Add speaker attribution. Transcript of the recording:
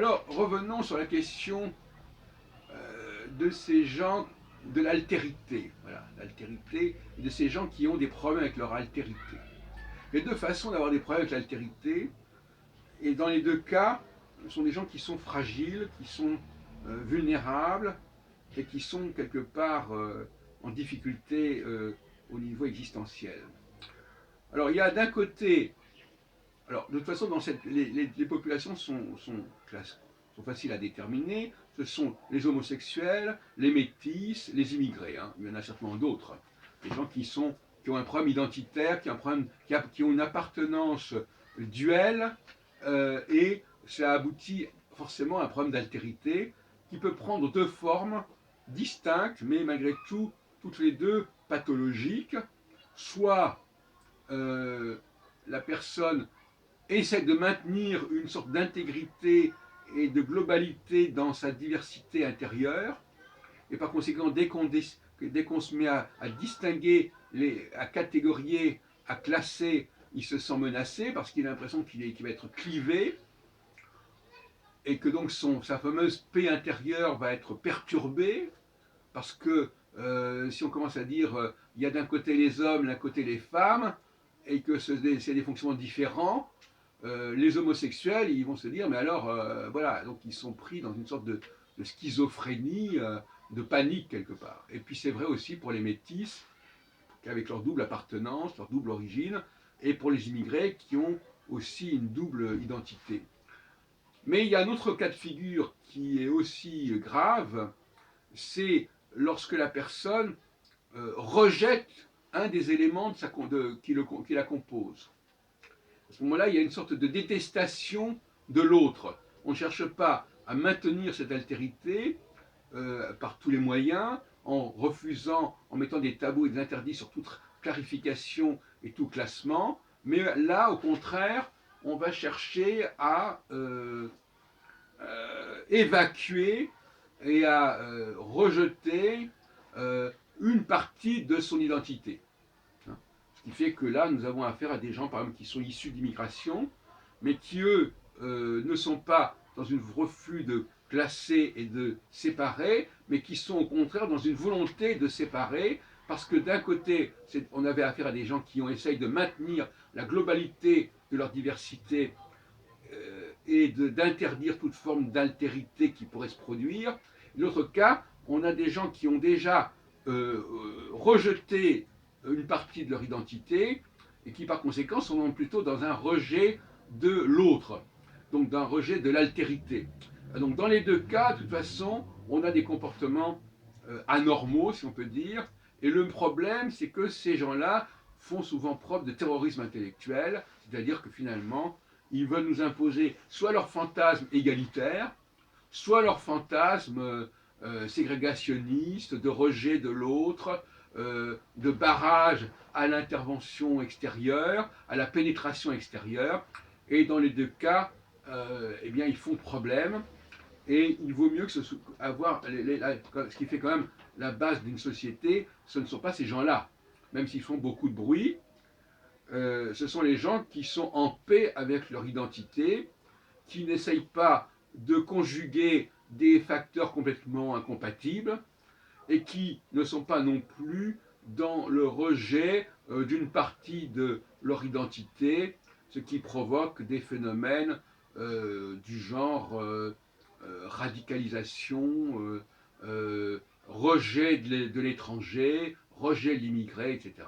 Speaker 1: Alors, revenons sur la question de ces gens, de l'altérité. Voilà, l'altérité, et de ces gens qui ont des problèmes avec leur altérité. Il y a deux façons d'avoir des problèmes avec l'altérité, et dans les deux cas, ce sont des gens qui sont fragiles, qui sont vulnérables, et qui sont quelque part en difficulté au niveau existentiel. Alors, il y a d'un côté, alors de toute façon, les populations sont faciles à déterminer. Ce sont les homosexuels, les métis, les immigrés. Hein. Il y en a certainement d'autres. Des gens qui ont un problème identitaire, qui ont une appartenance duelle, et ça aboutit forcément à un problème d'altérité qui peut prendre deux formes distinctes, mais malgré tout, toutes les deux pathologiques. Soit la personne essaie de maintenir une sorte d'intégrité et de globalité dans sa diversité intérieure, et par conséquent, dès qu'on se met à distinguer, à catégorier, à classer, il se sent menacé parce qu'il a l'impression qu'il va être clivé, et que donc sa fameuse paix intérieure va être perturbée, parce que si on commence à dire il y a d'un côté les hommes, d'un côté les femmes, et que c'est des fonctionnements différents, les homosexuels, ils vont se dire, mais alors, voilà, donc ils sont pris dans une sorte de schizophrénie, de panique quelque part. Et puis c'est vrai aussi pour les métis, avec leur double appartenance, leur double origine, et pour les immigrés qui ont aussi une double identité. Mais il y a un autre cas de figure qui est aussi grave, c'est lorsque la personne rejette un des éléments qui la compose. À ce moment-là, il y a une sorte de détestation de l'autre. On ne cherche pas à maintenir cette altérité par tous les moyens, en refusant, en mettant des tabous et des interdits sur toute clarification et tout classement, mais là, au contraire, on va chercher à évacuer et à rejeter une partie de son identité. Ce qui fait que là, nous avons affaire à des gens, par exemple, qui sont issus d'immigration, mais qui, eux, ne sont pas dans un refus de classer et de séparer, mais qui sont au contraire dans une volonté de séparer, parce que d'un côté, on avait affaire à des gens qui ont essayé de maintenir la globalité de leur diversité et d'interdire toute forme d'altérité qui pourrait se produire. De l'autre cas, on a des gens qui ont déjà rejeté une partie de leur identité et qui par conséquent sont plutôt dans un rejet de l'autre, donc d'un rejet de l'altérité. Donc dans les deux cas, de toute façon, on a des comportements anormaux, si on peut dire, et le problème, c'est que ces gens-là font souvent preuve de terrorisme intellectuel, c'est-à-dire que finalement, ils veulent nous imposer soit leur fantasme égalitaire, soit leur fantasme ségrégationniste, de rejet de l'autre, de barrage à l'intervention extérieure, à la pénétration extérieure. Et dans les deux cas, eh bien, ils font problème. Et il vaut mieux que ce qui fait quand même la base d'une société, ce ne sont pas ces gens-là. Même s'ils font beaucoup de bruit, ce sont les gens qui sont en paix avec leur identité, qui n'essayent pas de conjuguer des facteurs complètement incompatibles et qui ne sont pas non plus dans le rejet d'une partie de leur identité, ce qui provoque des phénomènes du genre radicalisation, rejet de l'étranger, rejet de l'immigré, etc.